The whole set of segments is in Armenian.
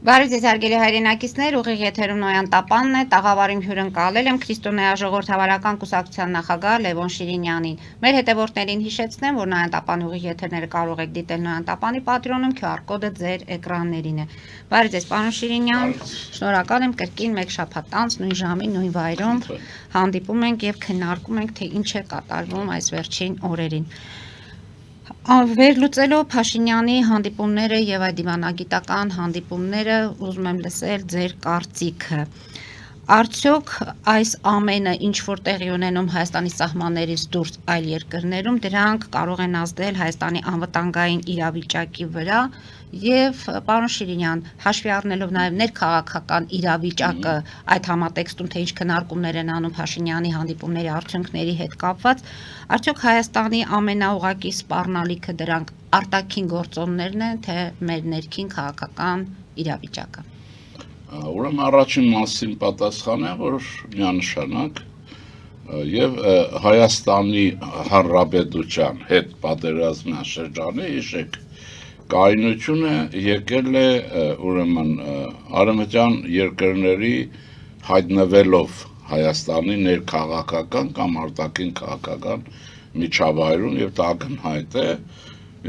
Բարև ձեզ հարգելի հայրենակիցներ, ուղիղ եթերում Նոյան Տապանն է, տաղավարում հյուրընկալել եմ Քրիստոնեաժողովրդավարական կուսակցության նախագահ Լևոն Շիրինյանին։ Մեր հետևորդներին հիշեցնեմ, որ Նոյան Տապանի ուղիղ եթերները կարող եք դիտել Նոյան Տապանի Patreon-ում, QR կոդը ձեր էկրաններին է։ Բարև ձեզ, պարոն Շիրինյան, շնորհակալ եմ կրկին մեկ շաբաթ անց նույն ժամին, նույն վայրում հանդիպում ենք եւ քննարկում ենք, թե ինչ է կատարվում այս վերջին օրերին։ Վերլուծելով Փաշինյանի հանդիպումները եւ այդ դիվանագիտական հանդիպումները ուզում եմ լսել ձեր կարծիքը։ Արդյոք այս ամենը ինչ որ տեղի ունենում Հայաստանի սահմաններից դուրս այլ երկրներում դրանք կարող են ազդել Հայաստանի անվտանգային իրավիճակի վրա եւ պարոն Շիրինյան հաշվի առնելով նաեւ ներքաղաքական իրավիճակը այդ համատեքստում թե ինչ քննարկումներ են անում Փաշինյանի հանդիպումների արդյունքների հետ կապված արդյոք Հայաստանի ամենաուղղակի սպառնալիքը դրանք արտաքին գործոններն են թե մեր ներքին քաղաքական իրավիճակը Ուրեմն առաջին մասին պատասխանը որ միանշանակ եւ Հայաստանի Հանրապետության հետ պատերազմյան շրջանի հիշեք կայունությունը եկել է ուրեմն արևմտյան երկրների հայտնվելով Հայաստանի ներքաղաքական կամ արտաքին քաղաքական միջավայրում եւ դա ակնհայտ է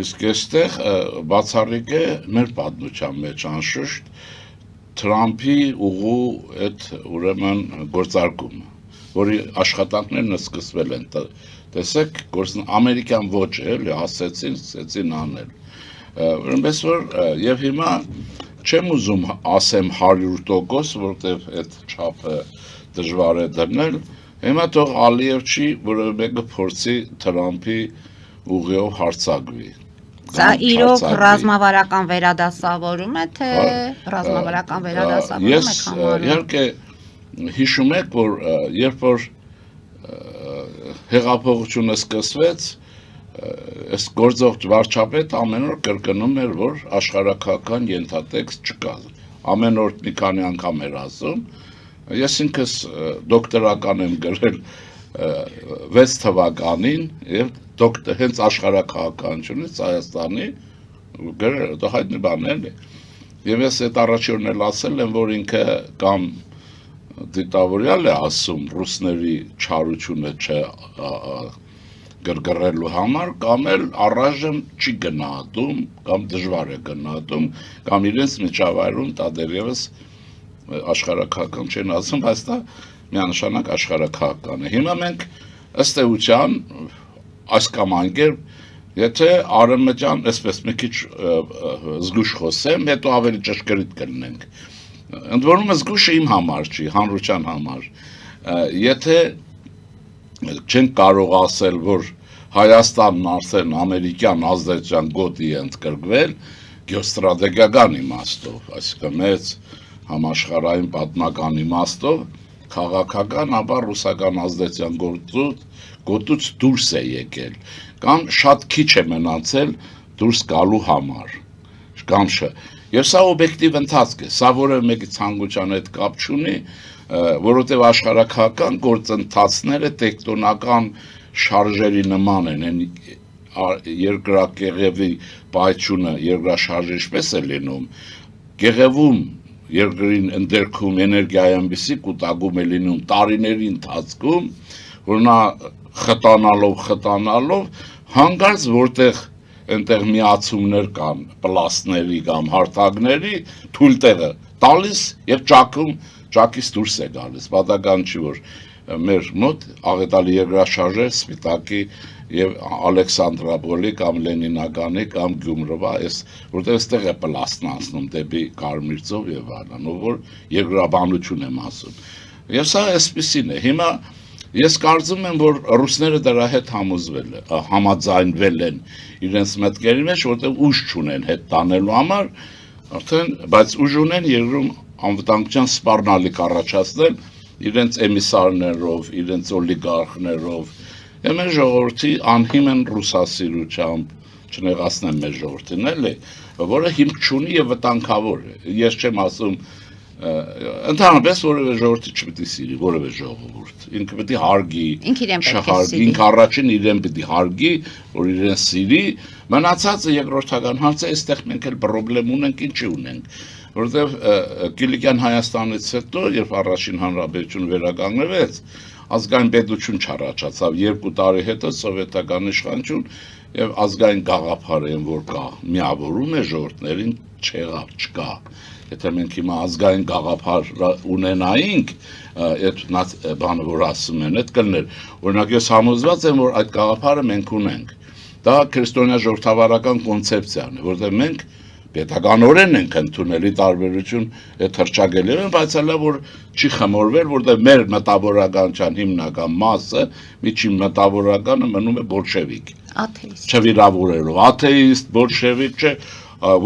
իսկ այստեղ բացառիկ է մեր պատմության մեջ անշուշտ Թրամփի ուղու այդ ուրեմն գործարկումը, որի աշխատանքներն սկսվել են, տեսեք, ամերիկյան ոչ էլի, ասեցին անել, ուրեմպես որ և հիմա չեմ ուզում ասեմ 100%, որտև այդ չափը դժվար է դրնել, հիմա թող Ալիև չի, որը մեկը փորձի Թրամփի ուղիով հարցակվի, Սա իրոք ռազմավարական վերադասավորում է, թե ռազմավարական վերադասավորում եք համարում։ Իհարկե հիշում եք, որ երբ որ հեղափոխությունը սկսվեց, այս գործող վարչապետը ամեն օր կրկնում էր, որ աշխարհաքաղաքական ենթատեքստ չկա։ Ամեն օր մի քանի անգամ էր ասում։ Ես ինքս դոկտորական եմ գրել 6 թվականին եւ հենց աշխարհաքաղաքականությունից Հայաստանի դա հայտնի բան է եւ ես այդ առաջորն էլ ասել եմ որ ինքը կամ դիտավորյալ է ասում ռուսների չարությունը գրգռելու համար կամ էլ առայժմ չի գնահատում կամ դժվար է գնահատում կամ իրենց միջավայրում դա դեռևս աշխարհաքաղաքական չեն ասում բայց դա միանշանակ աշխարհաքաղաքական է հիմա մենք ըստ էության այս կամ անգերբ, եթե արևմտյան, այսպես մի քիչ զգուշ խոսեմ, հետո ավելի ճշգրիտ կլինենք։ Ընդ որում զգուշը իմ համար չի, հանրության համար։ Եթե չենք կարող ասել, որ Հայաստանն արդեն ամերիկյան ազդեցության գոտի է ընդգրկվել, գեոստրատեգիական իմաստով, այսինքն մեծ համաշխարհային պատմական իմաստով, քաղաքական, ապա ռուսական ազդեցության գոտուց դուրս է եկել, կամ շատ քիչ է մնացել դուրս գալու համար, կամ չէ, և սա օբյեկտիվ ընթացք է, սա որևէ մեկի ցանկության հետ կապ չունի, որովհետև աշխարհաքաղաքական գործընթացները տեկտոնական շարժերի նման են, երկրակեղևի պայթյունը երկրաշարժը ինչպես է լինում, կեղևում երկրին ընդերքում էներգիայի այնպիսի կուտակում է լինում տարիների ընթացքում, որ նա խտանալով հանկարծ որտեղ այնտեղ միացումներ կան պլաստների կամ հարթակների թույլ տեղը տալիս եւ ճակից դուրս է գալիս պատական չի որ մեր մոտ աղետալի երկրաշարժը Սպիտակի եւ Ալեքսանդրապոլի կամ Լենինականի կամ Գյումրվա որտեղ այստեղ է պլաստն անցնում դեպի Կարմիր ծով եւ այլն որ երկրաբանություն եմ ասում եւ սա այսպեսին է հիմա Ես կարծում եմ, որ ռուսները դրա հետ համաձայնվել են իրենց մտքերի մեջ, որտեղ ուժ չունեն հետ տանելու համար, արդեն, բայց ուժ ունեն երկրում անվտանգության սպառնալիք առաջացնել իրենց էմիսարներով, իրենց օլիգարխներով, եւ մեր ժողովրդի անհիմն ռուսասիրությամբ, չնեղացնեմ մեր ժողովրդին, էլի, որը հիմք չունի եւ վտանգավոր է։ Ես չեմ ասում Ընդհանրապես որևէ ժողովրդի չպետք է սիրի, որևէ ժողովուրդ։ Ինքը պետք է հարգի, չհարգի, ինքը առաջին իրեն պետք է հարգի, որ իրեն սիրի, մնացածը երկրորդական հարցը, այստեղ մենք էլ պրոբլեմ ունենք, ինչի ունենք, որտեղ Կիլիկյան Հայաստանից հետո, երբ առաջին հանրապետությունը վերականգնվեց, ազգային պետություն չառաջացավ 2 տարի հետո սովետական իշխանություն եւ ազգային գաղափարը են որ կա, միավորում է ժողովուրդներին չկա։ Եթե մենք հիմա ազգային գաղափար ունենայինք, այդ բանը որ ասում են, այդ կլներ, օրինակ ես համոզված եմ, որ այդ գաղափարը մենք ունենք։ Դա քրիստոնյա ժողովրդավարական կոնցեպցիան է, որտեղ մենք պետականորեն ենք ընդունել տարբերություն այդ հրճագելերը, բայց հələ որ չի խմորվել, որտեղ մեր մտավորականության հիմնական մասը, միջին մտավորականը մնում է բոլշևիկ։ Աթեիստ։ Չվիրավորելով, աթեիստ, բոլշևիկ չէ,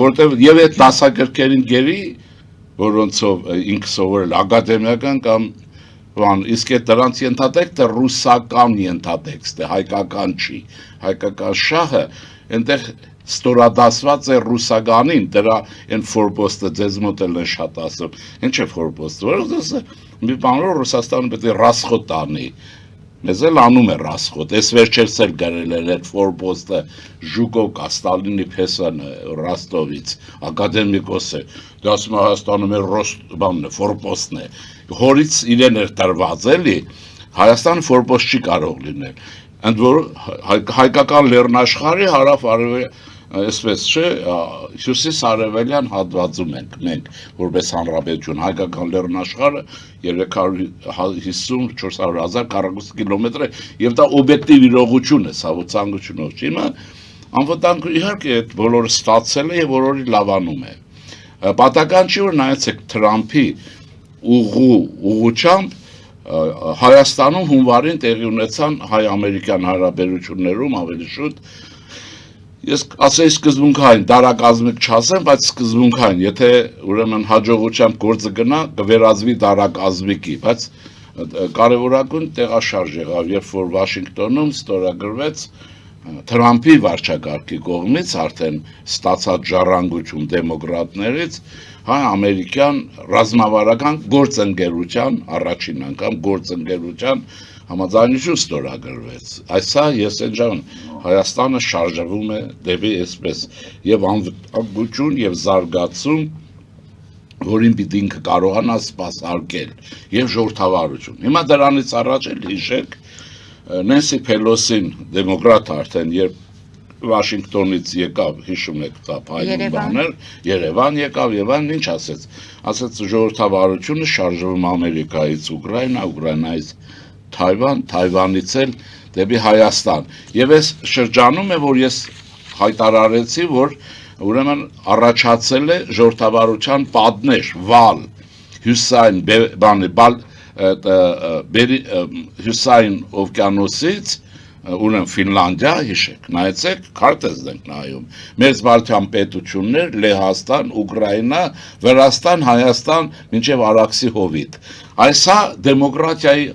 որտեղ եւ այդ դասագրքերին գերի, որոնցով ինքը սովորել ակադեմիական կամ բան, իսկ այդ դրանց ենթատեքստը ռուսական ենթատեքստ է, հայկական չի, հայկական շահը այնտեղ ստորադասված է ռուսականին, դրա այն ֆորպոստը ձեզ մոտ էլ են շատ ասում, ինչ է ֆորպոստը, որովհետեւ մի բան որ Ռուսաստանը պետք է ռասխոտ տանի, մեզ էլ անում է ռասխոտ, այս վերջերս էլ գրել էր այդ ֆորպոստը Ժուկովկա, Ստալինի փեսանը Ռոստովից, ակադեմիկոս է, դա ասում է Հայաստանում է բանն է, ֆորպոստն է, հորից իրեն էր տրված էլի, Հայաստանը ֆորպոստ չի կարող լինել, ընդ որ հայկական լեռնաշխարհի հարավ-արևելյան այսպես չէ, հյուսիս-արևելյան հատվածում ենք մենք, որպես հանրապետություն, հայկական լեռնաշխարհը 350-400 քառակուսի կիլոմետր է, եւ դա օբյեկտիվ իրողություն է, սա ցանկությունով չի, հիմա անվտանգ իհարկե այդ բոլորը ստացել է եւ բոլորի լավանում է։ Պատական չի որ նայեցեք Թրամփի ուղղությամբ Հայաստանում հունվարին տեղի ունեցան հայ-ամերիկյան հարաբերություններում ավելի շուտ ես ասեի սկզբունքային, դարակազմիկ չասեմ, բայց սկզբունքային, եթե ուրեմն հաջողությամբ գործը գնա, կվերածվի դարակազմիկի, բայց կարևորագույն տեղաշարժ եղավ, երբ որ Վաշինգտոնում ստորագրվեց Թրամփի վարչակարգի կողմից արդեն ստացած ժառանգություն դեմոկրատներից հայ-ամերիկյան ռազմավարական գործընկերության առաջին անգամ գործընկերության համաձայնություն ստորագրվեց։ Այսա ես այնժամ Հայաստանը շարժվում է դեպի այսպես եւ անվտանգություն եւ զարգացում, որին պիտի ինքը կարողանա սպասարկել եւ ժողովրդավարություն։ Հիմա դրանից առաջ էլ հիշեք Նենսի Փելոսին, դեմոկրատ արդեն, երբ Վաշինգտոնից եկավ, հիշում եք դա փայլուն բաներ, Երևան եկավ եւ այն ինչ ասեց։ Ասեց ժողովրդավարությունը շարժվում Ամերիկայից Ուկրաինա, Ուկրաինայից Թայվան, Թայվանից էլ դեպի Հայաստան։ Եվ այս շրջանում է, որ ես հայտարարեցի, որ ուրեմն առաջացել է ժողովրդավարության պատնեշ, վալ, հյուսային հյուսային օվկիանոսից, ուրեմն Ֆինլանդիա, հիշեք, նայեցեք, քարտեզ ենք նայում, մեծ բարձրության պետություններ, Լեհաստան, Ուկրաինա, Վրաստան, Հայաստան, մինչև Արաքսի հովիտ։ Այսա դեմոկրատիայի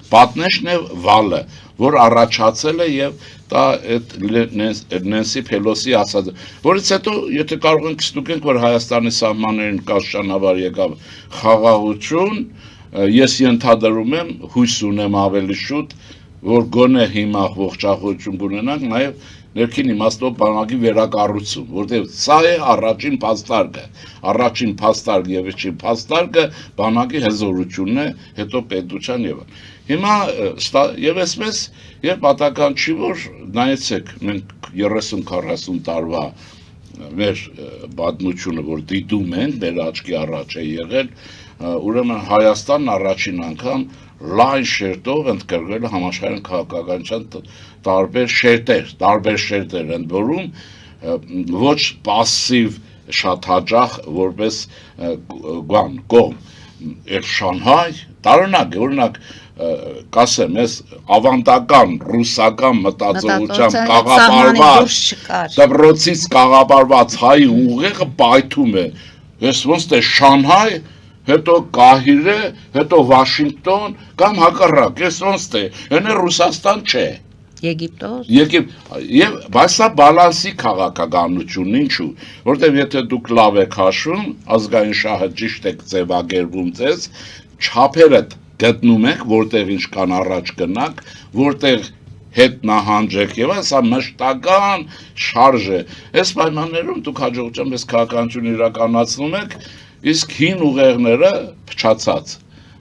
պատնեշն է վալը, որ առաջացել է եւ դա այդ Նենսի Փելոսի ասած, որից հետո եթե կարող ենք ստուգենք, որ Հայաստանի սահմաններին կաշճանաբար եկավ խաղաղություն, ես ենթադրում եմ, հույս ունեմ ավելի շուտ, որ գոնե հիմա ողջախոհություն կունենանք նաեւ ներքին իմաստով բանակի վերակառուցում, որտեղ սա է առաջին փաստարկը, առաջին փաստարկ եւ վերջին փաստարկը բանակի հզորությունն է, հետո պետության եւ հիմա եւ այսպես եւ պատական չի որ նայեցեք մենք 30-40 տարվա մեր պատմությունը որ դիտում ենք մեր աչքի առաջ է եղել ուրեմն Հայաստանն առաջին անգամ լայն շերտով ընդգրկվել է համաշխարհային քաղաքականության տարբեր շերտեր ընդ որում ոչ пассив շատ հաճախ որպես կողմ Շանհայ տարօրինակ կասեմ ես ավանդական ռուսական մտածողությամբ կաղապարված դպրոցից կաղապարված հայ ուղեղը պայթում է ես ոնց թե Շանհայ հետո Կահիրե, հետո Վաշինգտոն կամ հակառակ, ես ոնց թե, հենե Ռուսաստան չէ։ Եգիպտոս։ Եվ բայց սա բալանսի քաղաքականությունն ինչու, որտեղ եթե դուք լավ եք հաշվում, ազգային շահը ճիշտ եք ձևակերպում ձեզ, չափերը գտնում եք, որտեղ ինչ կան առաջ գնանք, որտեղ հետ նահանջեք եւ սա մշտական շարժ է։ Այս պայմաններում դուք հաջողությամբ այս քաղաքականությունը իրականացնում եք, իսկ հին ուղեղները փչացած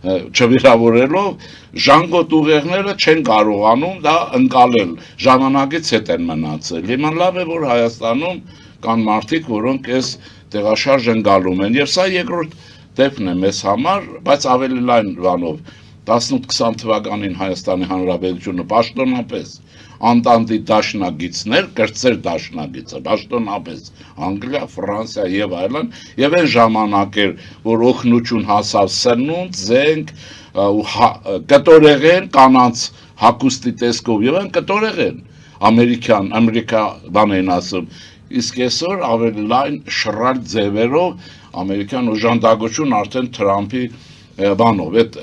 չվիրավորելով ժանգոտ ուղեղները չեն կարողանում դա ընկալել, ժամանակից հետ են մնացել։ Հիմա լավ է, որ Հայաստանում կան մարդիկ, որոնք այս տեղաշարժ ընկալում են, եւ սա երկրորդ դեպքն է մեզ համար, բայց ավելի լայն բանով 18-20 թվականին Հայաստանի Հանրապետությունը պաշտոնապես Անտանտի դաշնակիցներ, կրտսեր դաշնակիցը, պաշտոնապես Անգլիա, Ֆրանսիա եւ այլն, եւ այն ժամանակ էր, որ օգնություն հասավ սնունդ, զենք, կտորեղեն կանանց հագուստի տեսքով եւ այն կտորեղեն ամերիկա բան են ասում, իսկ այսօր ավելի լայն շռայլ ձևերով ամերիկյան օժանդակություն արդեն Թրամփի բանով այդ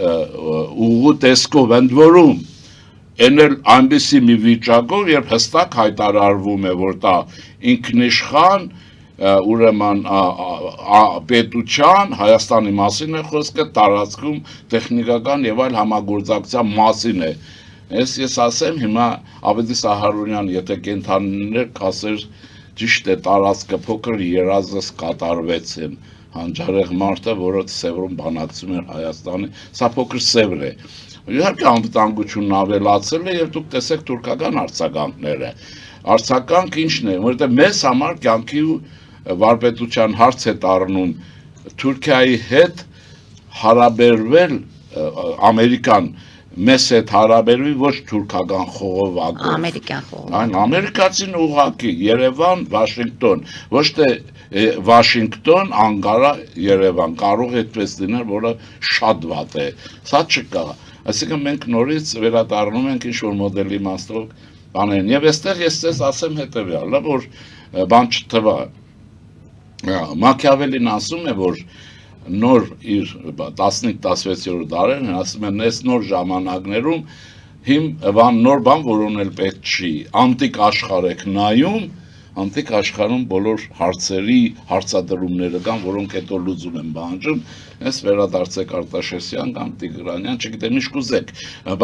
ուղու տեսքով ընդ որում Էնել այնպիսի մի վիճակով, երբ հստակ հայտարարվում է, որ դա ինքնիշխան, ուրեմն պետության, Հայաստանի մասին է խոսքը, տարածքում տեխնիկական եւ այլ համագործակցության մասին է։ Ես ասեմ հիմա Ավետիս Ահարոնյան, եթե կենթանիներ կասեր, ճիշտ է, տարածքը փոքր երազս կատարվեցին, հանջարեղ մարդը, որը սևրում բանակցում էր Հայաստանի, սա փոքր սևր է։ Իհարկե անվտանգությունն ավելացել է եւ դուք տեսեք թուրքական արձագանքները։ Արձագանք ինչն է, որովհետեւ մեզ համար կյանքի ու վարպետության հարց է դառնում Թուրքիայի հետ հարաբերվել Ամերիկան մեզ հետ հարաբերվի ոչ թուրքական խողովակով։ Ամերիկյան խողովակ։ Այն ամերիկացին ուղղակի Երևան, Վաշինգտոն, ոչ թե Վաշինգտոն, Անկարա, Երևան, կարող է այդպես լինել, որը շատ վատ է։ Սա չկա։ Այսինքն մենք նորից վերադառնում ենք ինչ-որ մոդելի իմաստով բաներին։ Եվ այստեղ ես ձեզ ասեմ հետևյալը, որ բան չթվա։ Մաքիավելին ասում է, որ նոր իր 15-16-րդ դարերն ասում են, այս նոր ժամանակներում նոր բան որոնել պետք չի, անտիկ աշխարհ եք նայում, անտիկ աշխարհում բոլոր հարցերի հարցադրումները կան, որոնք հետո լուծում են բանջում, այս վերադարձեք Արտաշեսյան կամ Տիգրանյան, չգիտեմ ինչ կուզեք,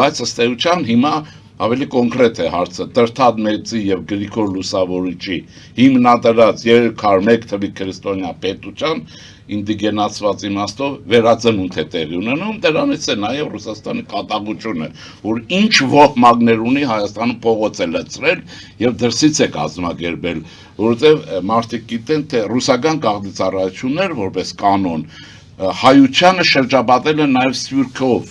բայց ըստ էության հիմա ավելի կոնկրետ է հարցը, Տրթադ Մեծի եւ Գրիգոր Լուսավորիչի հիմնադրած 301 թվի քրիստոնյա պետության ինդիգենացված իմաստով վերածնունդ է տեղի ունենում, դրանից է նաև Ռուսաստանի կատաղությունը, որ ինչ ոհմակներ ունի Հայաստանում փողոց է լցրել եւ դրսից է կազմակերպել, որովհետեւ մարդիկ գիտեն, թե ռուսական գաղտնիծառայություններ որպես կանոն հայությանը շրջապատել են նաև սփյուռքով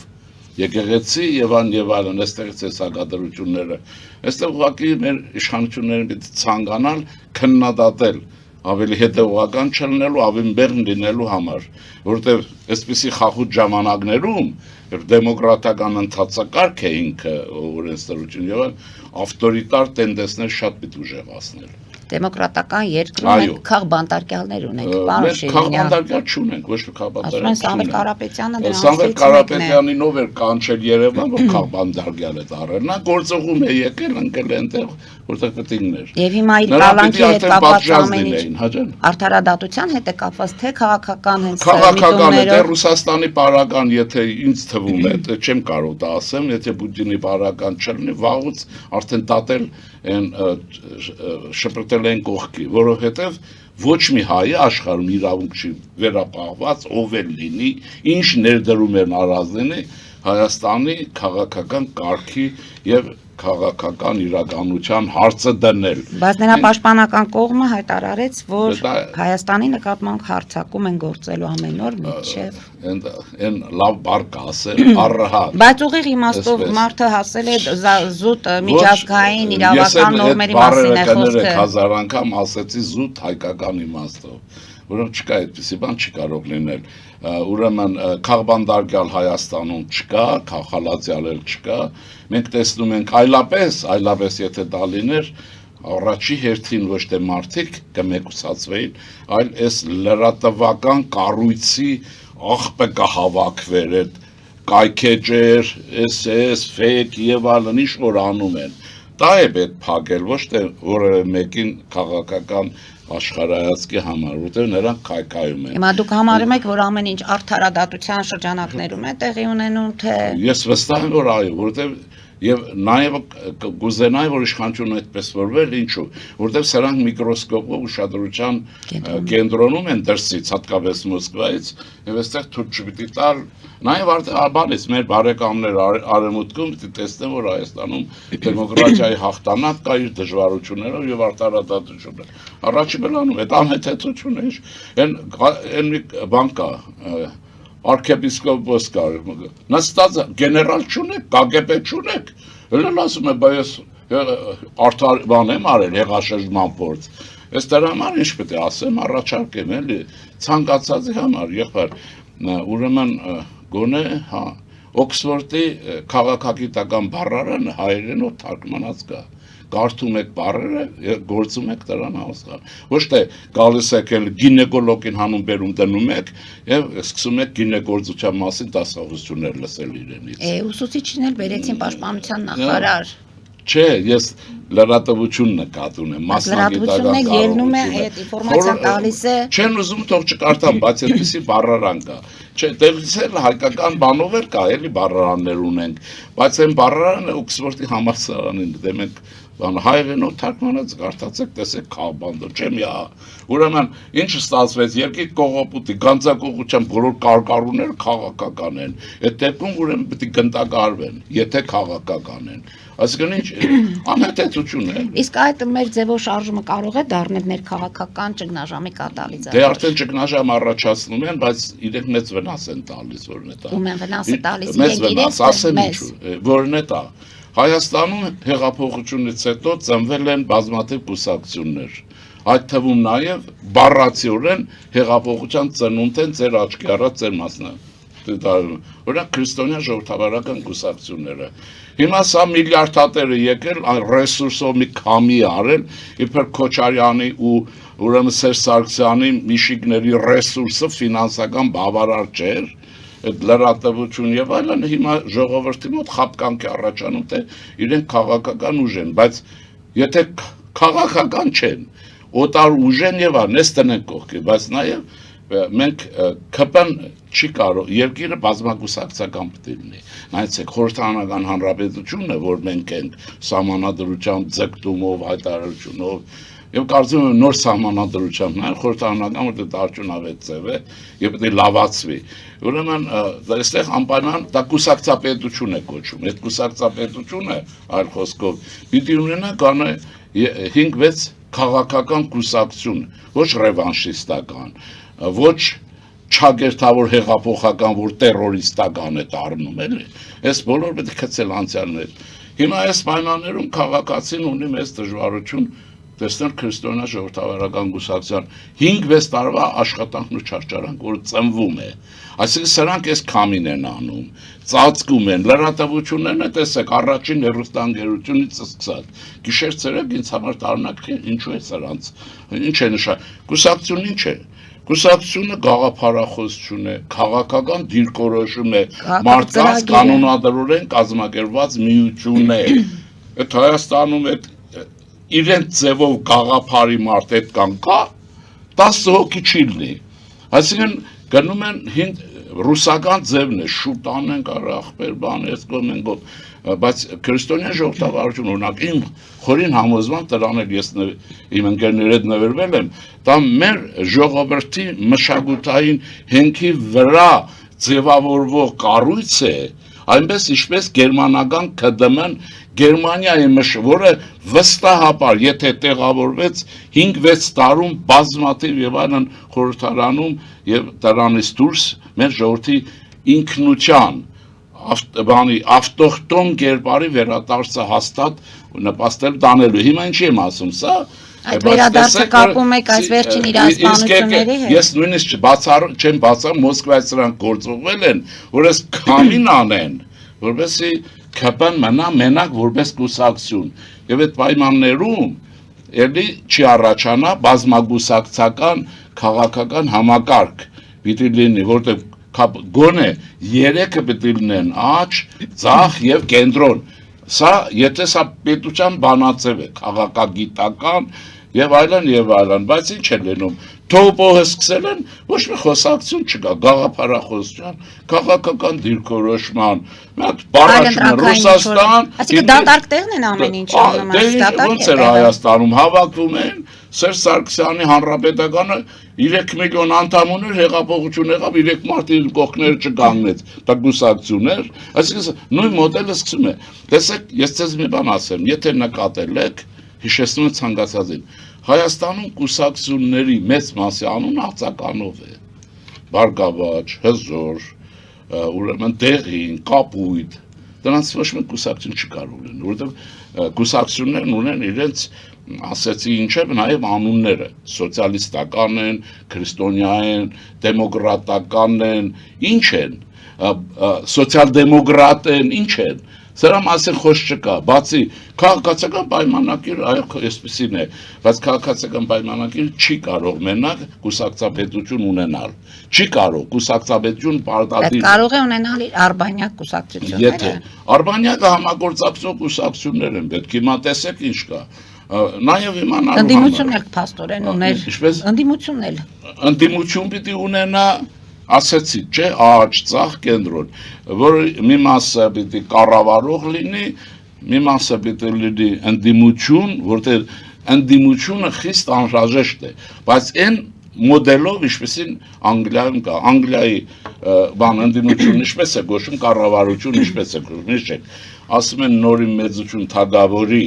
եկեղեցի եւ այլն, այստեղից է սակադրությունները, այստեղ ուղղակի մեր իշխանություններին պետք է ցանկանալ քննադատել ավելի հետևողական չլինելու, ավելի բեղմ լինելու համար, որովհետև այսպիսի խախուտ ժամանակներում, երբ դեմոկրատական ընթացակարգ է ինքը օրենսդրություն եւ ավտորիտար տենդենսներ շատ պիտի ուժեղացնել։ Դեմոկրատական երկրում մենք քաղբանտարկյալներ ունենք, պարոն Շիրինյան։ Մենք քաղբանտարկյալ չունենք, ոչ թե քաղբանտարկյալ։ Ասում են Սամվել Կարապետյանը Սամվել Կարապետյանին ով էր կանչել Երևան, որ քաղբանտարկյալ է դարել։ Նա գործողում է եկել, ընկել այնտեղ, որտեղ պետք է լիներ։ Եվ հիմա իր տալանքի հետ կապված ամեն ինչ արդարադատության հետ է կապված, թե քաղաքական հենց քաղաքական է, դե Ռուսաստանի պարական, եթե ինձ թվում է, դե չեմ կարող դա ասեմ, եթե Պուտինի պարական չլինի, վաղուց արդեն դատել են շպրտել են կողքի, որովհետև ոչ մի հայ աշխարհում իրավունք չի վերապահված, ով էլ լինի, ինչ ներդրում են արած լինի Հայաստանի քաղաքական կարգի եւ քաղաքական իրականության հարցը դնել։ Բայց նրա պաշտպանական կողմը հայտարարեց, որ Հայաստանի նկատմամբ հարձակում են գործելու ամեն օր մինչև այն լավ բառ կասել առհատ։ Բայց ուղիղ իմաստով մարդը հասել է զուտ միջազգային իրավական նորմերի մասին է խոսքը։ Հազար անգամ ասեցի զուտ հայկական իմաստով, որոնք չկա այդպիսի բան չի կարող լինել։ Ուրեմն քաղբանտարկյալ Հայաստանում չկա, քաղաքալացյալ էլ չկա։ Մենք տեսնում ենք այլապես եթե դա լիներ, առաջի հերթին ոչ թե մարդիկ կմեկուսացվեին, այլ այս լրատվական կառույցի աղբը կհավաքվեր, այդ կայքեջեր, SS, fake եւ այլն ինչ որ անում են։ Դա է պետք փակել, ոչ թե որևէ մեկին քաղաքական աշխարհայացքի համար, որտեղ նրանք քայքայում են։ Հիմա դուք համարում եք, որ ամեն ինչ արդարադատության շրջանակներում է տեղի ունենում, թե Ես վստահ եմ, որ այո, որտեղ Եվ նաև կուզենայի, որ իշխանությունը այդպես որվել, ինչու, որտեղ սրանք միկրոսկոպով ուշադրության կենտրոնում են դրսից, հատկապես Մոսկվայից, եւ այստեղ թույլ չպիտի տալ, նաև բանից մեր բարեկամներ արևմուտքում պիտի տեսնեն, որ Հայաստանում դեմոկրատիայի հաղթանակ կա իր դժվարություններով եւ արտարադատություններ։ Առաջի բլանում այդ անհեթեթությունը այն մի բան կա, arciepiskopos կար, նստած գեներալ չունեք, կագեպե չունեք, հելն ասում է, բայց արդար բան եմ արել, հեղաշրջման փորձ, ես դրա համար ինչ պետք է ասեմ, առաջարկեմ, էլի, ցանկացածի համար, եղբայր, ուրեմն գոնե, հա, Օքսֆորդի քաղաքագիտական բառարանը հայերենով թարգմանած կա, կարդում եք բառերը, գործում եք դրան հասկան։ Ոչ թե գալիս եք էլ գինեկոլոգին հանուն բերում դնում եք եւ սկսում եք գինեգործության մասին դասախոսություններ լսել իրենից։ Ուսուցիչին էլ բերեցին պաշտպանության նախարար։ Չէ, ես լրատվություն նկատում եմ, մասնագիտական ելնում է այդ ինֆորմացիան տալիս է։ Չեն ուզում թող չկարդան, բայց այդպեսի բառարան կա։ Չէ, դեռս էլ հայկական բանով էլ կա, էլի բառարաններ ունենք, բայց այն բառարանը Օքսֆորդի համալսարանին դեմ ենք հայերենով թարգմանած կարդացեք, տեսեք քաղբանդը, չեմ յա։ Ուրեմն ինչ ստացվեց, երկիր կողոպուտի, գանձակողության բոլոր կարկառուները քաղաքական են։ Այդ դեպքում ուրեմն պետք է գնդակարվեն, եթե քաղաքական են։ Այսինքն ինչ անհետեցություն է։ Իսկ այդ մեր ձևով շարժումը կարող է դառնել մեր քաղաքական ճգնաժամի կատալիզատոր։ Դե արդեն ճգնաժամ առաջացնում են, բայց իրենք մեծ վնաս են տալիս, որն է դա։ Ում են վնասը տալիս, մեծ վնաս, ասեմ ինչու, որն է դա։ Հայաստանում հեղափոխությունից հետո ծնվել են բազմաթիվ կուսակցություններ, այդ թվում նաև բառացիորեն հեղափոխության ծնունդ են ձեր աչքի առաջ ձեր մասնագետները, օրինակ քրիստոնյա ժողովրդավարական կուսակցությունները։ Հիմա սա միլիարդատերը եկել ռեսուրսով մի քամի արել, իբր Քոչարյանի ու ուրեմն Սերժ Սարգսյանի միշիկների ռեսուրսը ֆինանսական բավարար չէր, այդ լրատվություն եւ այլն հիմա ժողովրդի մոտ խապկանք է առաջանում, թե իրենք քաղաքական ուժ են, բայց եթե քաղաքական չեն, օտար ուժ են եւ անես տնեն կողքի, բայց նաեւ մենք ԿՊ-ն չի կարող, երկիրը բազմակուսակցական պետք է լինի։ Նայեցեք, խորհրդարանական հանրապետությունը, որ մենք ենք սահմանադրությամբ, ձգտումով, հայտարարությունով, եւ կարծում եմ նոր սահմանադրությամբ նաեւ խորհրդարանական որտեղ արդյունավետ ձև է եւ պետք է լավացվի։ Ուրեմն այստեղ անպայման դա կուսակցապետություն է կոչվում։ Այդ կուսակցապետությունը, այլ խոսքով, պիտի ունենա գոնե 5-6 քաղաքական կուսակցություն, ոչ ռևանշիստական, ոչ չագերտավոր հեղափոխական, որ տերորիստական է դառնում, էլի։ Այս բոլոր պետք է գցել անցյալներ։ Հիմա այս պայմաններում քաղաքացին ունի մեծ դժվարություն տեսնել քրիստոնյա ժողովրդավարական կուսակցության 5-6 տարվա աշխատանքն ու չարչարանք, որ ծնվում է։ Այսինքն սրանք այս քամին են անում, ծածկում են, լրատվություններն է տեսեք, առաջին հեռուստաընկերությունից սկսած։ Գիշեր ցերեկ ինձ համար տարօրինակ է, ինչու է սրանց։ Ինչ է նշան։ Կուսակցություն ինչ է։ Կուսակցությունը գաղափարախոսություն է, քաղաքական դիրքորոշում է, մարդկանց կանոնադրորեն կազմակերպված միություն է։ Այդ Հայաստանում այդ իրենց ձևով գաղափարի մարդ այդ կան կա, 10 հոգի չի լինի։ Այսինքն գնում են ռուսական ձևն է, շուտան են կարող ախպեր բան, այս կողմ են կողմ, բայց քրիստոնյա ժողովրդավարություն օրինակ իմ խորին համոզման դրան էլ ես իմ ընկերների հետ նվիրվել եմ, դա մեր ժողովրդի մշակութային հենքի վրա ձևավորվող կառույց է, այնպես ինչպես գերմանական ԿԴՄ-ն Գերմանիայի որը վստահաբար, եթե տեղավորվեց 5-6 տարում բազմաթիվ եւ այլն խորհրդարանում եւ դրանից դուրս մեր ժողովրդի ինքնության ավտոխտոն կերպարի վերադարձը հաստատ նպաստել դանելու։ Հիմա ինչի եմ ասում, սա այդ վերադարձը կապում եք այս վերջին իրացմանությունների հետ։ Ես նույնիսկ չեմ բացառում Մոսկվայից սրանք գործողվել են, որ այս քամին անեն, որովհետեւ ԿՊ-ն մնա մենակ որպես կուսակցություն եւ այդ պայմաններում ելի չի առաջանա բազմագուսակցական քաղաքական համակարգ պիտի լինի, որտեղ գոնե 3-ը պիտի լինեն աճ, ցախ եւ կենտրոն։ Սա եթե սա պետության բանաձև է, քաղաքագիտական եւ այլն, բայց ինչ է լինում։ Թոփոհը սկսել են ոչ մի խոսակցություն չկա, գաղափարախոսության, քաղաքական դիրքորոշման, մի հատ բառաշուն Ռուսաստան, այսինքն դատարկ տեղն են ամեն ինչը ոնց էր Հայաստանում հավաքվում են Սերժ Սարգսյանի հանրապետականը 3 միլիոն անդամ ուներ, հեղափոխություն եղավ, 3 մարդ իր կողքները չկանգնեց, դա կուսակցություններ, այսինքն նույն մոդելը սկսում է։ Տեսեք, ես ձեզ մի բան ասեմ, եթե նկատել եք, հիշեցնում եմ ցանկացածին, Հայաստանում կուսակցությունների մեծ մասի անունը աղծականով է։ Բարգավաճ, Հզոր, ուրեմն Դեղին, Կապույտ, դրանց ոչ մի կուսակցություն չկար ունեն, որովհետև կուսակցություններն ունեն իրենց ասեցի ինչև նաև անունները, սոցիալիստական են, քրիստոնյա են, դեմոկրատական են, ինչ են, սոցիալ-դեմոկրատ են, ինչ են, սրա մասին խոսք չկա, բացի քաղաքացիական պայմանագիր, այո, այսպեսին է, բայց քաղաքացիական պայմանագիր չի կարող մենակ կուսակցապետություն ունենալ, չի կարող կուսակցապետություն պարտադիր։ Կարող է ունենալ արբանյակ կուսակցությունները։ Եթե արբանյակը համագործակցող կուսակցություններ են, պետք հիմա տեսեք ինչ կա։ Նաև իմանալու ընդդիմությունն էլ փաստորեն ուներ։ Ինչպես ընդդիմությունն էլ։ Ընդդիմություն պիտի ունենա, ասեցի, չէ, ահաճ ծախ կենտրոն, որ մի մասը պիտի կառավարող լինի, մի մասը պիտի լինի ընդդիմություն, որտեղ ընդդիմությունը խիստ անհրաժեշտ է, բայց այն մոդելով, ինչպեսին Անգլիայում կա, Անգլիայի բան ընդդիմություն ինչպես է գոչվում, կառավարություն ինչպես է գոչվում, ինչ ասում են նորին մեծություն թագավորի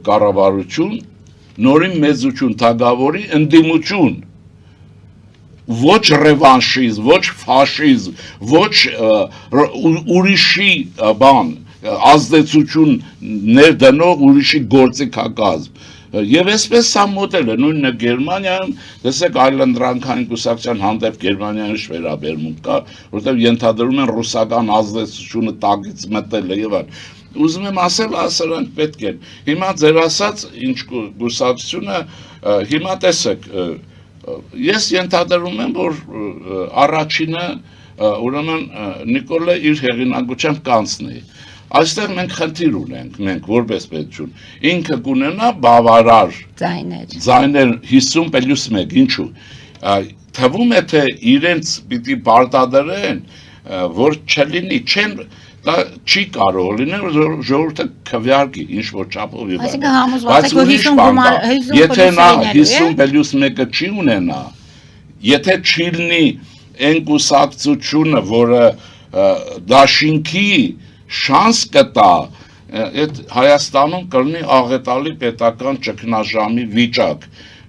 կառավարություն, նորին մեծություն թագավորի ընդդիմություն, ոչ ռևանշիզմ, ոչ ֆաշիզմ, ոչ ուրիշի բան, ազդեցություն ներդնող ուրիշի գործիքակազմ։ Եվ այսպես սա մոդել է, նույնն է Գերմանիայում, տեսեք այլընտրանքային կուսակցության հանդեպ Գերմանիայում ինչ վերաբերմունք կա, որտեղ ենթադրում են ռուսական ազդեցությունը տակից մտել է եւ այլն։ Ուզում եմ ասել, սրանք պետք են։ Հիմա ձեր ասած ինչ կուսակցությունը, հիմա տեսեք, ես ենթադրում եմ, որ առաջինը ուրեմն Նիկոլը իր հեղինակությամբ կանցնի։ Այստեղ մենք խնդիր ունենք, մենք որպես պետություն, ինքը կունենա բավարար ձայներ 50+1, ինչու, թվում է, թե իրենց պիտի պարտադրեն, որ չլինի, չեն, դա չի կարող լինել, ժողովուրդը քվեարկի, ինչ-որ չափով եւ այլն, բայց ուրիշ բան կա, եթե նա 50+1-ը չի ունենա, եթե չի լինի այն կուսակցությունը, որը դաշինքի շանս կտա, այդ Հայաստանում կլինի աղետալի պետական ճգնաժամի վիճակ,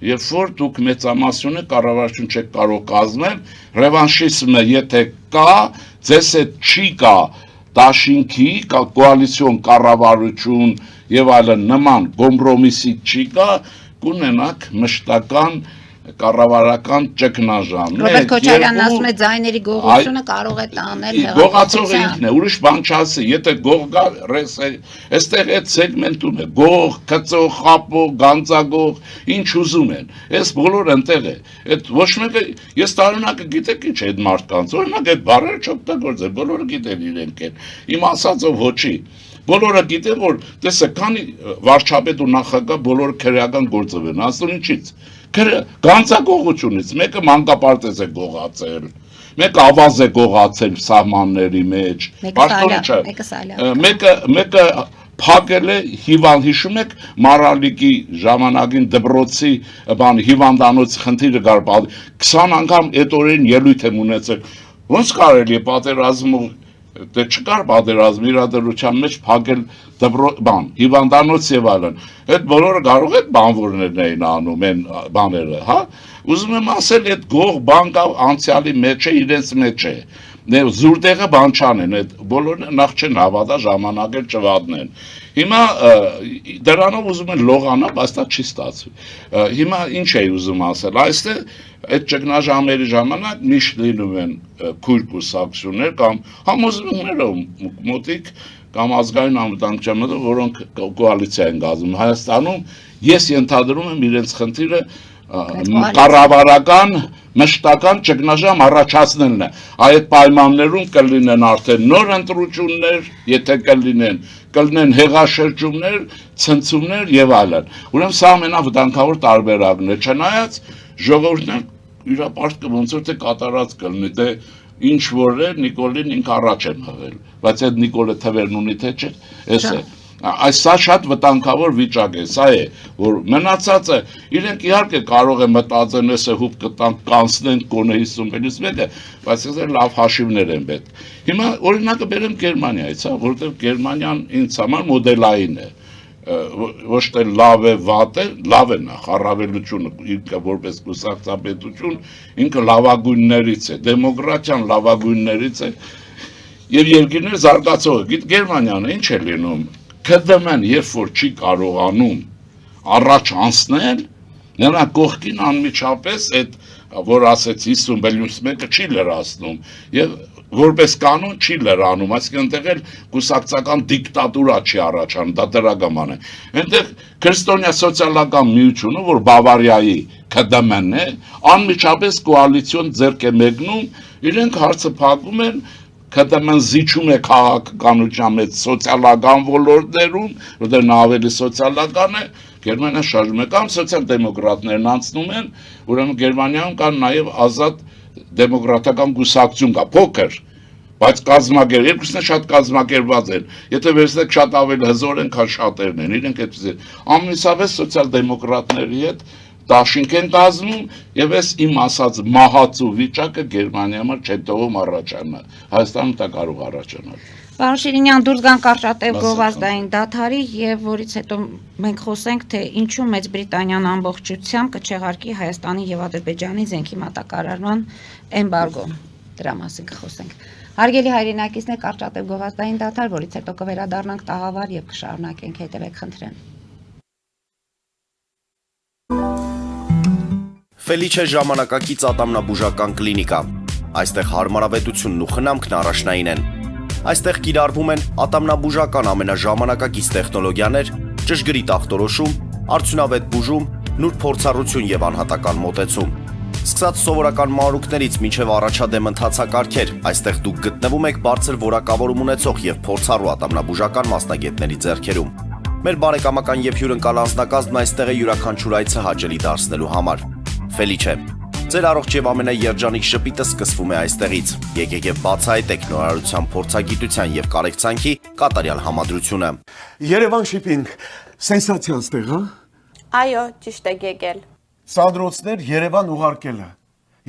երբ որ դուք մեծամասնությունը կառավարություն չեք կարող կազմել, ռևանշիզմը եթե կա, ձեզ հետ չի կա դաշինքի, կոալիցիոն կառավարություն եւ այլն նման կոմպրոմիսի չի կա, կունենաք մշտական կառավարական ճգնաժամ։ Ռոբերտ Քոչարյանն ասում է ձայների գողությունը կարող է տանել գողացողը ինքն է, ուրիշ բան չասի, եթե գող գա, այստեղ այդ սեգմենտում է, գող, քծող, խապող, գանձագող, ինչ ուզում են, այս բոլորը ընտեղ է, այդ ոչ մեկը, ես տարօրինակը գիտեք ինչ է այդ մարդկանց, օրինակ այդ բառերը չօգտագործել, բոլորը գիտեն իրենք են, իմ ասածով ոչի, բոլորը գիտեն, որ տեսեք, քանի վարչապետ ու նախագահ բոլորը քրեական գործով են, ասում ինչից Գանձագողությունից, մեկը մանկապարտեզ է գողացել, մեկը ավազ է գողացել սահմանների մեջ, մեկը փակել է հիվանդ, հիշում եք Մարալիկի ժամանակին դպրոցի հիվանդանոց խնդիրը կար, 20 անգամ այդ օրերին ելույթ եմ ունեցել, ոնց կարելի է պատերազմով դե չկար պատերազմ իրադրության մեջ փակել հիվանդանոց եւ այլն։ Այդ բոլորը կարող է բանվորներն էին անում այն բաները, հա։ Ուզում եմ ասել, այդ գող բան կա անցյալի մեջ է, իրենց մեջ է։ Զուրդեղը բան չանեն, այդ բոլորը նախ չեն հավատա, ժամանակ էլ ճվադնեն։ Հիմա դրանով ուզում են լողանալ, բայց դա չի ստացվի։ Հիմա ինչ էի ուզում ասել, այստեղ այդ ճգնաժամերի ժամանակ միշտ լինում են քույր կուսակցություններ կամ համոզմունքները մոտիկ կամ ազգային անվտանգության մոտ, որոնք կոալիցիա են կազմում Հայաստանում, ես ենթադրում եմ իրենց խնդիրը կառավարական մշտական ճգնաժամ առաջացնելն է։ Այդ պայմաններում կլինեն արդեն նոր ընտրություններ, եթե կլինեն հեղաշրջումներ, ցնցումներ եւ այլն։ Ուրեմն սա ամենավտանգավոր տարբերակն է, չնայած ժողովուրդն իր պարտքը ոնց որ թե կատարած կլինի, դե ինչ որ է Նիկոլին ինք առաջ է մղել, բայց այդ Նիկոլը թվերն ունի թե չէ, էս է։ Այս սա շատ վտանգավոր վիճակ է, սա է, որ մնացածը իրենք իհարկե կարող է մտածեն, էսը հուպ կտանք, կանցնեն կոնե 51-ը, բայց այսօր լավ հաշիվներ են պետք։ Հիմա օրինակը բերեմ Գերմանիայից, հա, որովհետև Գերմանիան ինձ համար մոդելային է, ոչ թե լավ է, վատ է, լավ է նախ, առավելությունը ինքը որպես կուսակցապետություն, ինքը լավագույններից է, դեմոկրատիան լավագույններից է, եւ երկիրներ զարգացող, գիտ Գերմանիան ինչ է լինում, ԿԴՄ-ն երբ որ չի կարողանում առաջ անցնել, նրա կողքին անմիջապես այդ որ ասեց 50-1-ը չի լրացնում եւ որպես կանոն չի լրանում, այսինքն այնտեղ էլ կուսակցական դիկտատուրա չի առաջանում, դա դրական է։ Այնտեղ քրիստոնյա սոցիալական միությունը, որ Բավարիայի ԿԴՄ-ն է, անմիջապես կոալիցիոն ձեռք է մեկնում, իրենք հարցը փակում են ԿԴՄ-ն զիջում է քաղաքականության մեջ սոցիալական ոլորտներում, որտեղ նա ավելի սոցիալական է, Գերմանիան շարժում է կամ սոցիալ-դեմոկրատներն անցնում են, ուրեմն Գերմանիայում կան նաև ազատ դեմոկրատական կուսակցություն կա, փոքր, բայց կազմակերպ, երկուսն էլ շատ կազմակերպված են, եթե վերցնեք շատ ավելի հզոր են, քան շատերն են, իրենք այդպես են, ամենիսավես սոցիալ-դեմոկրատների հետ դաշինք են կազմում եւ այս իմ ասած մահացու վիճակը Գերմանիայի համար չէ թողում առաջանա, Հայաստանում դա կարող առաջանալ։ Պարոն Շիրինյան, դուրս գան կարճատև գովազդային դադարի եւ որից հետո մենք խոսենք, թե ինչու Մեծ Բրիտանիան ամբողջությամբ կչեղարկի Հայաստանի եւ Ադրբեջանի զենքի մատակարարման էմբարգո։ Դրա մասին կխոսենք։ Հարգելի հայրենակիցներ, կարճատև գովազդային դադար, որից հետո կվերադառնանք տաղավար եւ կշարունակենք, հետեւեք խնդրեմ։ Ֆելիչե ժամանակակից ատամնաբուժական կլինիկա։ Այստեղ հարմարավետությունն ու խնամքն առաջնային են։ Այստեղ կիրառվում են ատամնաբուժական ամենաժամանակակից տեխնոլոգիաներ, ճշգրիտ ախտորոշում, արդյունավետ բուժում, նուրբ փորձառություն եւ անհատական մոտեցում։ Սկսած սովորական մանրուքներից մինչև առաջադեմ ընթացակարգեր, այստեղ դուք գտնվում եք բարձր որակավորում ունեցող եւ փորձառու ատամնաբուժական մասնագետների ձեռքերում։ Մեր բարեկամական եւ հյուրընկալ անձնակազմն այստեղ է յուրաքանչյուր այցը հաճելի դարձնելու համար։ Ֆելիչե, ձեր առողջ եւ ամենաերջանիկ շպիտը սկսվում է այստեղից։ Եկեք եւ բացահայտեք նորարարության, փորձագիտության եւ կարեկցանքի կատարյալ համադրությունը։ Երևան շիփինգ, սենսացիա ստեղ, հա։ Այո, ճիշտ եք եկել։ Սանդրոցներ Երևան ուղարկելը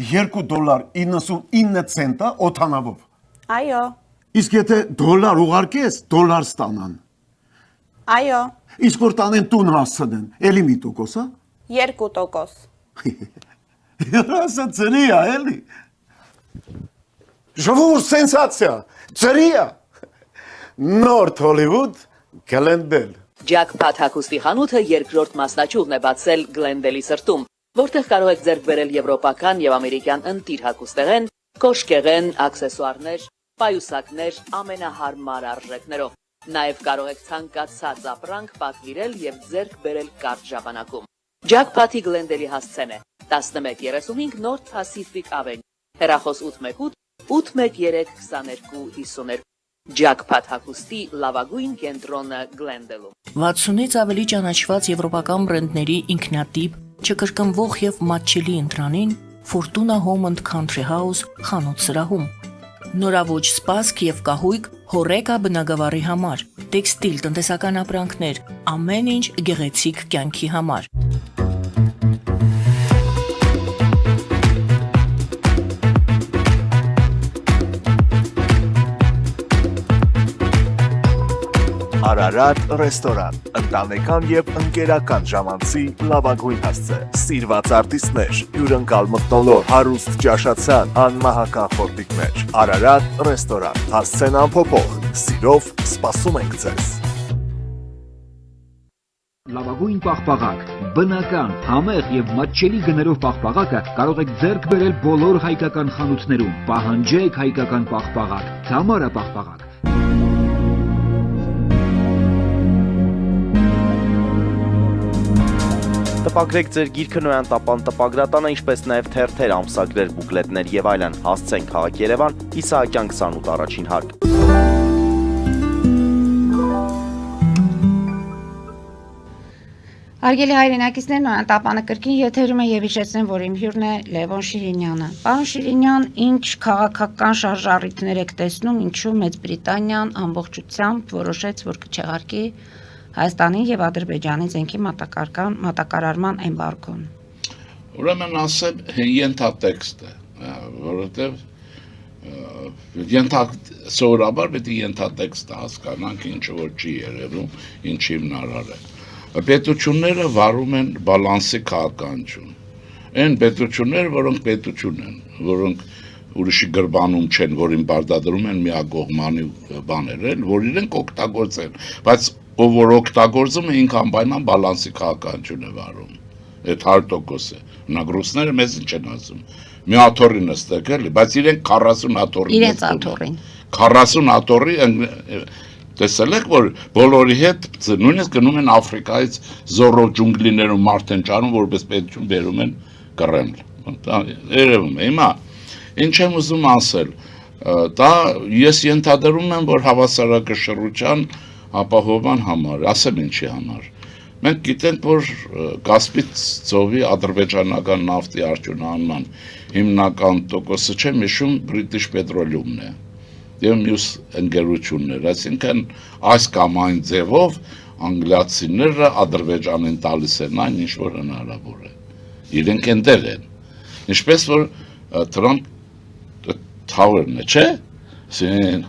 $2.99 օթանավով։ Այո, Իսկ եթե դոլար ուղարկես, դոլար ստանան։ այո, Իսկ որ տանեն տուն հասցնեն, էլի մի տոկոս, հա։ 2%։ Ասա ծրի է, էլի։ Ժողովուրդ սենսացիա, ծրի է։ Նորթ Հոլիվուդ, Գլենդել։ Ջաքփաթ հագուստի խանութը երկրորդ մասնաճյուղն է բացել Գլենդելի սրտում, որտեղ կարող եք ձեռք բերել եվրոպական եւ ամերիկյան ընտիր հագուստեղեն, կոշկեղեն, աքսեսուարներ, պայուսակներ ամենահարմար արժեքներով։ Նաեւ կարող եք ցանկացած ապրանք պատվիրել եւ ձեռք բերել կարճ ժամանակում։ Ջաքփաթի Գլենդելի հասցեն է 1135 North Pacific Avenue, հեռախոս 818 813 2252։ Ջաքփաթ հագուստի լավագույն կենտրոնը Գլենդելում։ 60-ից ավելի ճանաչված եվրոպական բրենդների ինքնատիպ, չկրկնվող եւ մատչելի ընտրանին Fortuna Home and Country House խանութ սրահում։ Նորավոճ սպասք եւ կահույք հորեկա բնագավառի համար, տեքստիլ, տնտեսական ապրանքներ, ամեն ինչ գեղեցիկ կյանքի համար։ Արարատ ռեստորան, ընտանեկան եւ ընկերական ժամանցի լավագույն հասցե, սիրված արտիստներ, հյուրընկալ մթնոլորտ, հարուստ ճաշացան, անմահական խորտիկներ, Արարատ ռեստորան, հասցեն անփոփոխ, սիրով սպասում ենք ձեզ։ Լավագույն պաղպաղակ, բնական, համեղ եւ մատչելի գներով պաղպաղակը կարող եք ձեռք բերել բոլոր հայկական խանութներում։ Պահանջեք հայկական պաղպաղակ, Թամարա պաղպաղակ։ Տպագրեք ձեր գիրքը նոյան տապան տպագրատանը, ինչպես նաև թերթեր, ամսագրեր, բուկլետներ եւ այլն։ Հասցեն քաղաք Երևան, Իսահակյան 28 առաջին հարկ։ Արգելի հայրենակիցներն ու տապանը կրկին եթերում է եւ հիշեցնեմ, որ իմ հյուրն է Լևոն Շիրինյանը։ Պարոն Շիրինյան, ինչ քաղաքական շարժառիթներ եք տեսնում, ինչու Մեծ Բրիտանիան ամբողջությամբ որոշեց, որ կչեղարկի Հայաստանի եւ Ադրբեջանի զենքի մատակարարման էմբարգոն։ Ուրեմն ասեմ ենթատեքստ է, որովհետեւ սովորաբար պետք է ենթատեքստը հասկանանք, ինչը որ չի երևում, ինչ հիմնարար է։ Պետությունները վարում են բալանսի քաղաքականություն։ Այն պետությունները, որոնք պետություն են, որոնք ուրիշի գրբանում չեն, որին բարդադրում են միակողմանի բաներ, որ իրենք օգտագործեն, բայց ով որ օգտագործում է ինքը անպայման բալանսի քաղաքականություն է վարում։ Այդ 100% է։ Մնակ ռուսները մեզ ինչ են ասում։ Մի աթոռի նստեք էլի, բայց իրենք 40 աթոռի Իրենց աթոռին։ 40 աթոռի տեսել եք, որ բոլորի հետ նույնիսկ գնում են Աֆրիկայից զորով ջունգլիներում մարդ են ճանում, որպես պետություն բերում են Կրեմլ։ Երևում է, հիմա ինչ եմ ուզում ասել, դա ես ենթադրում եմ, որ հավասարակշռության ապահովման համար, ասեմ ինչի համար։ Մենք գիտենք, որ Կասպից ծովի ադրբեջանական նավթի արդյունահանման հիմնական տոկոսը չէ, միշում British Petroleum-ն է եւ մյուս ընկերություններ, այսինքն այս կամ այն ձևով անգլիացիները Ադրբեջանին տալիս են այն, ինչ որ հնարավոր է։ Իրենք այնտեղ են։ Ինչպես որ Trump Tower-ն է, չէ՞։ Սեն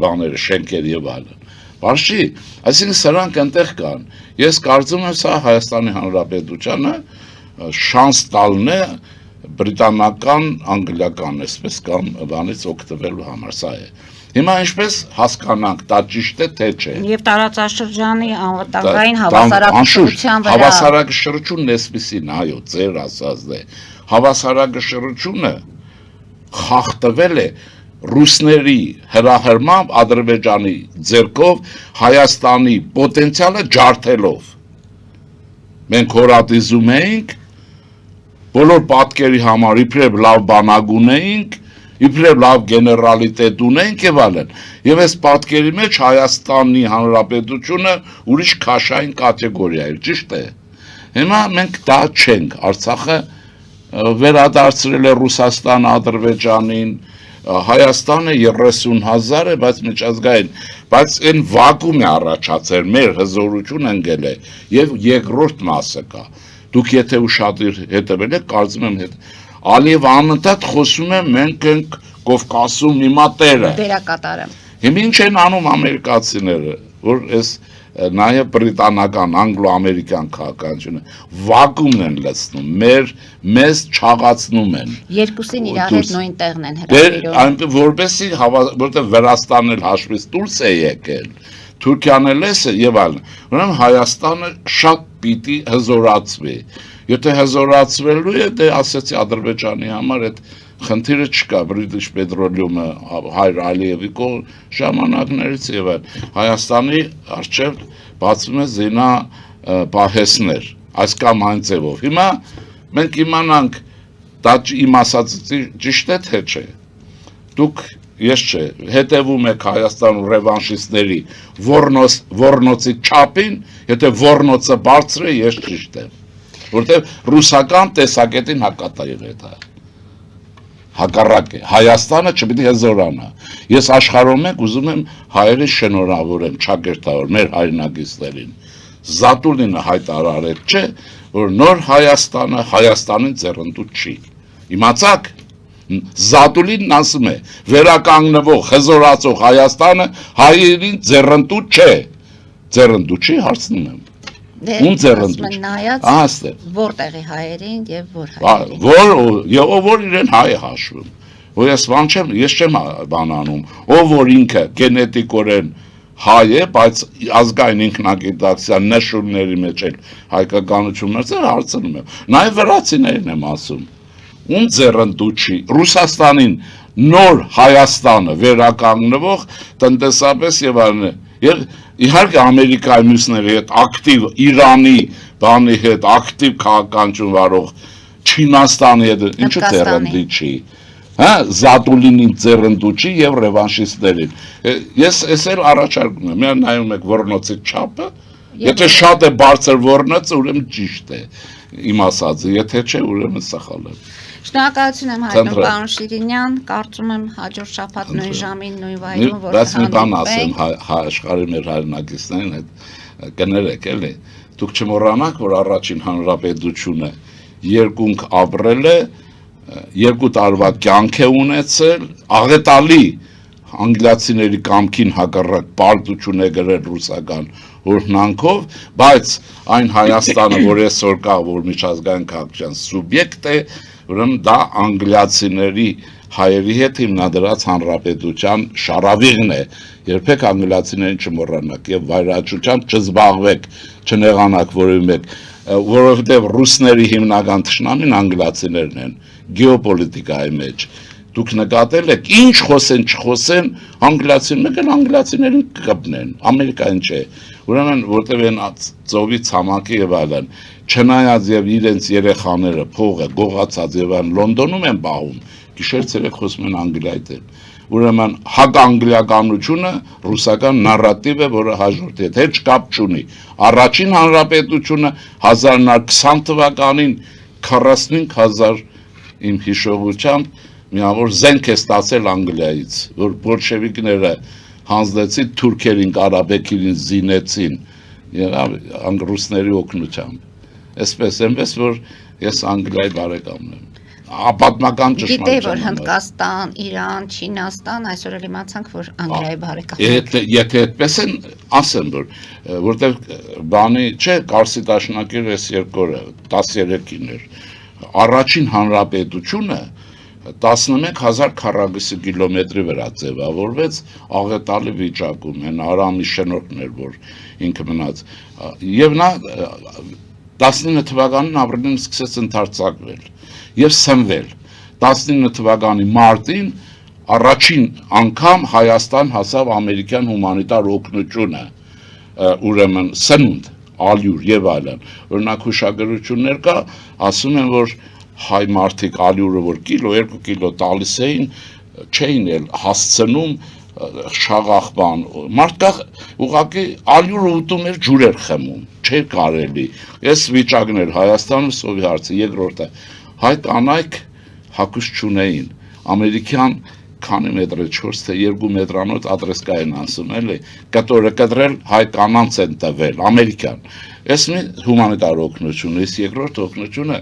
բաները, շենքեր եւ այլն։ Բարձի, այսինքն սրանք այնտեղ կան։ Ես կարծում եմ, սա Հայաստանի Հանրապետությանը շանս տալն է բրիտանական, անգլիական, այսպես կամ բանից օգտվելու համար, սա է։ Հիմա ինչպես հասկանանք, դա ճիշտ է, թե չէ։ Եվ տարածաշրջանի անվտանգային հավասարակշռության վրա։ Հավասարակշռությունն էսպիսին, այո, ձեր ասածն է։ Հավասարակշռությունը խախտվել է ռուսների հրահրմամբ Ադրբեջանի ձեռքով Հայաստանի պոտենցիալը ջարդելով։ Մենք հորատիզում էինք, բոլոր պատկերի համար իբրև լավ բանակ ունեինք, իբրև լավ գեներալիտետ ունեինք եւ այլն։ Եվ այս պատկերի մեջ Հայաստանի Հանրապետությունը ուրիշ քաշային կատեգորիա էր, ճիշտ է։ Հիմա մենք դա չենք, Արցախը վերադարձրել է Ռուսաստան Ադրբեջանին, Հայաստանը 30,000 է, բայց միջազգային, բայց այն վակուում է առաջացել, մեր հզորություն ընկել է եւ երկրորդ մասը կա։ Դուք եթե ուշադիր հետևել եք, կարծում եմ Ալիև անընդհատ խոսում է մենք ենք Կովկասում հիմա տերը։ Դերակատարը։ Հիմա ինչ են անում ամերիկացիները, որ այս նաև բրիտանական, անգլո-ամերիկյան քաղաքականությունը վակուումն են լցնում, մեզ չաղացնում են։ Երկուսին իրար հետ նույն տեղն են հրավիրում։ Այնպես որպեսի որտեղ Վրաստանն էլ հաշվից դուրս է եկել, Թուրքիան էլ է եւ այլն։ Ուրեմն Հայաստանը շատ պիտի հզորացվի։ Եթե հզորացվելու է, դե ասեցի Ադրբեջանի համար այդ խնդիրը չկա, British Petroleum-ը Հայր Ալիևի ժամանակներից եւ այլ Հայաստանի արչեւ բացվում է զինա պահեսներ, այս կամ այն ձևով։ Հիմա մենք իմանանք դա իմ ասածը ճիշտ է թե չէ։ Դուք ես չէ, հետևում եք Հայաստան ռևանշիստների Որնոցի չափին, եթե Որնոցը բարձր է, ես ճիշտ եմ։ Որտեղ ռուսական տեսակետին հակատայր է դա։ Հակառակ է, Հայաստանը չպիտի հզորանա։ Ես աշխարհում եմ ուզում եմ հայերի շնորհավորեմ, ճակերտավոր մեր հայրենակիցներին։ Զատուլինը հայտարարեց, չէ, որ նոր Հայաստանը Հայաստանին ձեռնտու չի։ Իմացաք, Զատուլինն ասում է, վերականգնվող, հզորացող Հայաստանը հայերին ձեռնտու չէ։ Ձեռնտու չի, հարցնում եմ։ Ում ձեռնտու չէ։ Որտեղի հայերին եւ որ հայերին։ Որ իրեն հայ է հաշվում։ Որ ես չեմ բանանում, ով որ ինքը գենետիկորեն հայ է, բայց ազգային ինքնագիտակցության նշումների մեջ էլ հայկականություններ հարցնում եմ։ Նաև վրացիներին եմ ասում։ Ում ձեռնտու չի, Ռուսաստանին նոր Հայաստանը վերականգնվող տնտեսապես եւ այլն։ Եվ իհարկե Ամերիկայի մյուսների հետ ակտիվ Իրանի բանի հետ ակտիվ քաղաքականություն վարող Չինաստանի հետ ինչու ձեռնտու չի։ Հա Զատուլինին ձեռնտու չի եւ ռևանշիստներին։ Ես էլ առաջարկում եմ, նայում եք Որնոցի չափը, Եթե շատ է բարձր ոռնած, ուրեմն ճիշտ է իմ ասածը, եթե չէ, ուրեմն սխալ է։ Շնորհակալություն եմ հայտնում Ծնտրը։ պարոն Շիրինյան, կարծում եմ հաջորդ շաբաթ նույն ժամին, նույն վայրում, որ Բայց մի բան ասեմ կհանդիպենք։ աշխարհի մեր հայրենակիցներին հետ կներեք էլի։ Դուք չմոռանաք, որ առաջին հանրապետությունը երկունք ապրել է, 2 տարվա կյանք է ունեցել, աղետալի անգլիացիների կամքին հակառակ պարտություն է գրել ռուսական օրհնանքով, բայց այն Հայաստանը, որ այսօր կա, որ միջազգային քաղաքական սուբյեկտ է, ուրեմն դա անգլիացիների հայերի հետ հիմնադրած հանրապետության շարավիղն է։ Երբեք անգլիացիներին չմոռանաք եւ վայրաչությամբ չզբաղվեք, չնեղանաք որի մեկ, որովհետեւ ռուսների հիմնական թշնամին անգլիացիներն են գեոպոլիտիկայի մեջ։ Դուք նկատել եք, ինչ խոսեն, չխոսեն, անգլիացին, մեկ էլ անգլիացիներին կգտնեն, Ամերիկային չէ։ Ուրեմն, որտեղ են ծովի ցամաքի եւ այլն, չնայած եւ իրենց երեխաները փողը գողացած եւ այլն Լոնդոնում են բաղում, գիշեր ցերեկ խոսում են Անգլիայի դեմ։ Ուրեմն հականգլիականությունը ռուսական նարատիվ է, որը հաջորդ հետ հետ կապ չունի։ Առաջին հանրապետությունը 1920 թվականին 45000 իմ հիշողությամբ միավոր զենք է ստացել Անգլիայից, որ բոլշևիկները հանձնեցին թուրքերին, կարաբեկերին զինեցին, եղավ ռուսների օգնությամբ։ Այսպես այնպես որ ես Անգլիայի բարեկամն եմ։ Պատմական Գիտեի, որ ճշմարտություն։ Հնդկաստան, Իրան, Չինաստան, այսօր էլ իմացանք, որ Անգլիայի բարեկամ են։ Եթե այդպես են, ասեմ որտեղ բանի չէ, Կարսի դաշնակիրը այս երկորը 13-ին էր։ Առաջին հանրապետությունը 11000 քառակուսի կիլոմետրի վրա ձևավորվեց աղետալի վիճակում, հեն Արամի շնորհքն էր, որ ինքը մնաց։ Եվ նա 19 թվականին ապրիլին սկսեց ընդարձակվել եւ սնվել։ 19 թվականի մարտին առաջին անգամ Հայաստան հասավ ամերիկյան հումանիտար օգնությունը, ուրեմն սնունդ, ալյուր եւ այլն։ Օրինակ հուշագրություններ կա, ասում են, որ հայ մարդիկ ալյուրը որ կիլո, 2 կիլո տալիս էին, չէին էլ հասցնում շաղախբան, մարդկա ուղղակի ալյուրը ուտում էր, ջուր էր խմում, չէր կարելի։ Այս վիճակն էր Հայաստանում սովի հարցը, երկրորդը հայ կանայք հագուստ չունեին, ամերիկյան քանի մետր է 4 թե 2 մետրանոց ադրեսկա են ասում, էլի, կտորը կտրել հայ կանանց են տվել, ամերիկյան։ Այս մի հումանիտար օգնություն, այս երկրորդ օգնությունը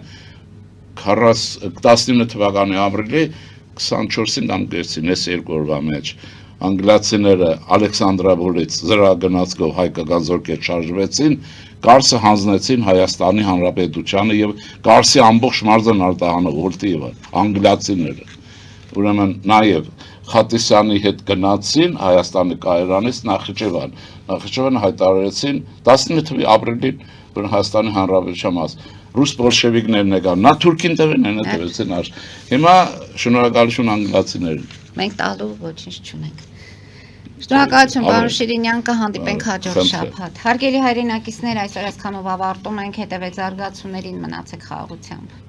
19 թվականի ապրիլի 24-ին անգերցին այս երկու օրվա մեջ անգլիացիները Ալեքսանդրապոլից զրահագնացքով հայկական զորքեր շարժվեցին, Կարսը հանձնեցին Հայաստանի Հանրապետությանը եւ Կարսի ամբողջ մարզն արտահանող Հոլտիևը անգլիացիները։ Ուրեմն նաեւ Խատիսյանի հետ գնացին Հայաստանի կայարանից Նախիջևան հայտարարեցին 19 թվականի ապրիլին, որ Հայաստանի Հանրապետության մաս ռուս բոլշևիկներն եկան, նա թուրքին տվին, այնա տվեցին արժ։ Հիմա շնորհակալություն անգլիացիներին։ Մենք տալու ոչինչ չունենք։ Շնորհակալություն, պարոն Շիրինյան, կհանդիպենք հաջորդ շաբաթ։ Հարգելի հայրենակիցներ, այսօր այսքանով ավարտում ենք, հետևեք զարգացումներին, մնացեք խաղաղությամբ։